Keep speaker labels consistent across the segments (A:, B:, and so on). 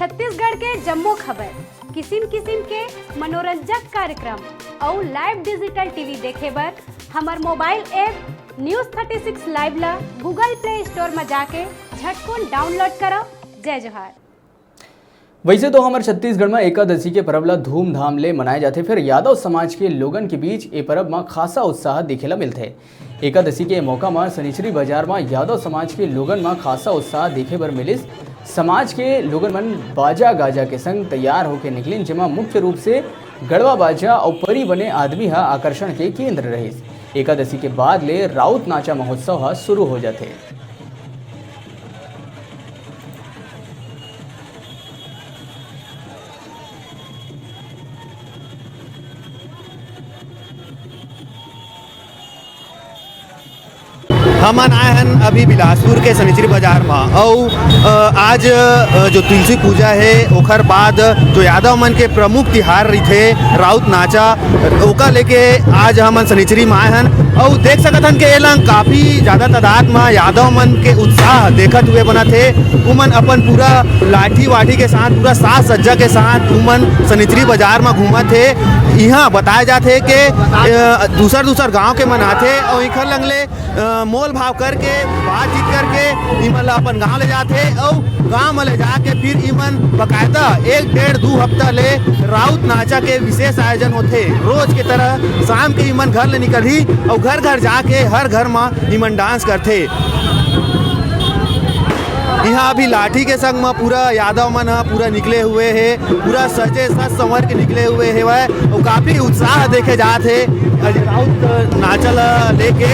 A: छत्तीसगढ़ के जम्मो खबर, किसिम किसिम के मनोरंजक कार्यक्रम और लाइव डिजिटल टीवी देखे बर हमार मोबाइल ऐप न्यूज़ 36 लाइव ला गूगल प्ले स्टोर में जाके झटकुन डाउनलोड करो। जय जोहार।
B: वैसे तो हमारे छत्तीसगढ़ में एकादशी के पर्व ला धूमधाम ले मनाए जाते, फिर यादव समाज के लोगन के बीच ए पर्व में खासा उत्साह दिखेला मिलते। एकादशी के मौका में शनिचरी बाजार में यादव समाज के लोगन में खासा उत्साह देखे बर मिलिस। समाज के लोगन मन बाजा गाजा के संग तैयार होकर निकलिन, जेमा मुख्य रूप से गड़वा बाजा और परी बने आदमी हा आकर्षण के केंद्र रहिस। एकादशी के बाद ले राउत नाचा महोत्सव हा शुरू हो जाते।
C: हम आए हैं अभी बिलासपुर के शनिचरी बाजार में और आज जो तुलसी पूजा है ओकर बाद जो यादव मन के प्रमुख तिहार थे राउत नाचा ओका लेके आज हम शनिचरी में आए हैं और देख सकत हन के एला काफ़ी ज़्यादा तादाद में यादव मन के उत्साह देखत हुए बना थे। उमन अपन पूरा लाठी वाठी के साथ पूरा साज सज्जा के साथ उमन शनिचरी बाजार में घूमत थे। यहाँ बताया जाते कि दूसर गांव के मन आते और इखर लगले मोल भाव करके बातचीत करके इमन अपन गांव ले जाते और गांव में ले जाके फिर इमन बकायदा 1-1.5-2 हफ्ता ले राउत नाचा के विशेष आयोजन होते। रोज के तरह शाम के इमन घर ले निकली और घर घर जाके हर घर में इमन डांस करते। यहाँ अभी लाठी के संग में पूरा यादव मन पूरा निकले हुए है, पूरा सजे सज संवर के निकले हुए है वह और काफ़ी उत्साह देखे जाते राउत नाचल लेके।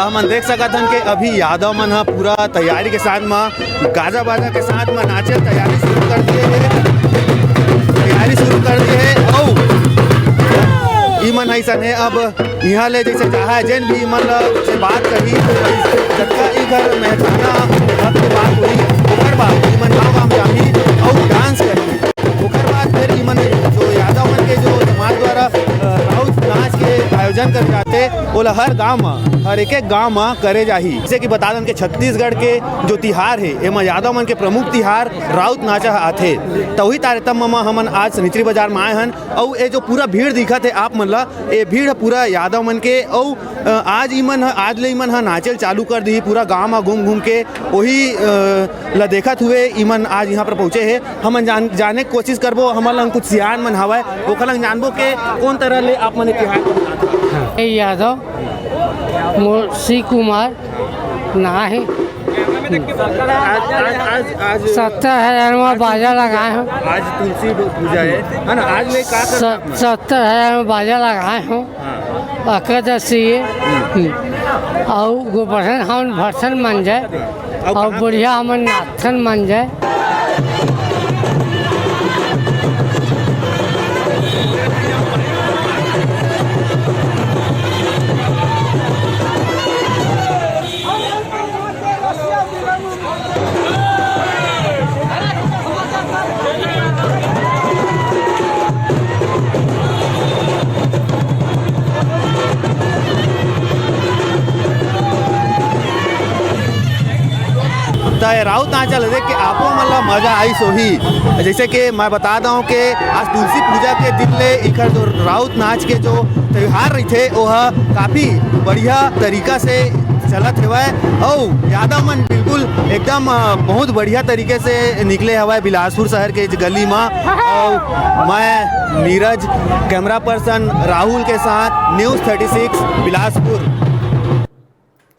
C: हम देख सकत हन कि अभी यादव मन पूरा तैयारी के साथ में गाजा बाजा के साथ में नाचे तैयारी शुरू कर दिए है और इमन ऐसा है अब यहाँ ले जैसे चाहे जैन भी इमन से बात करी इधर महताना बात हुई ओकर बाद इमन गाँव जाही और डांस करी ओकर बाद फिर इमन जो यादव मन के जो समाज द्वारा राउत नाच के आयोजन कर जाते बोला हर गांव में हर एक गांव में करे जाही। जैसे कि बता दें कि छत्तीसगढ़ के जो तिहार है एमा यादव मन के प्रमुख तिहार राउत नाचा आथे। तो वही तारतम्य में हमन आज शनिचरी बाजार में आए हैं और ये जो पूरा भीड़ दिखत है आप मन ला ये भीड़ पूरा यादव मन के और आज ले इमन नाचल चालू कर दी पूरा गाँव में घूम के वही ला देखत हुए इमन आज यहाँ पर पहुँचे है। हम जाने की कोशिश करबो हमन ला कुछ सियान मन हवा ओखर जानबो के कौन तरह ले आप मन तिहार
D: यादव मोसी कुमार ना है 70,000 में बाजा लगाए हूँ।
C: आज तुलसी पूजा है ना, आज ले का
D: 70,000 में बाजा लगाए हूँ। एकादशी और गोवर्धन हम भर्सन मन जाए और बुढ़िया हमन नाथन मन जाए।
C: राउत नाचा देख के आपो मतलब मजा आई सोही। जैसे कि मैं बताता हूँ कि आज तुलसी पूजा के दिन ले इखर जो राउत नाच के जो त्यौहार रही थे वह काफ़ी बढ़िया तरीका से चलत हुआ और यादव मन बिल्कुल एकदम बहुत बढ़िया तरीके से निकले हुआ है बिलासपुर शहर के गली में। और मैं नीरज कैमरा पर्सन राहुल के साथ न्यूज़ 36 बिलासपुर।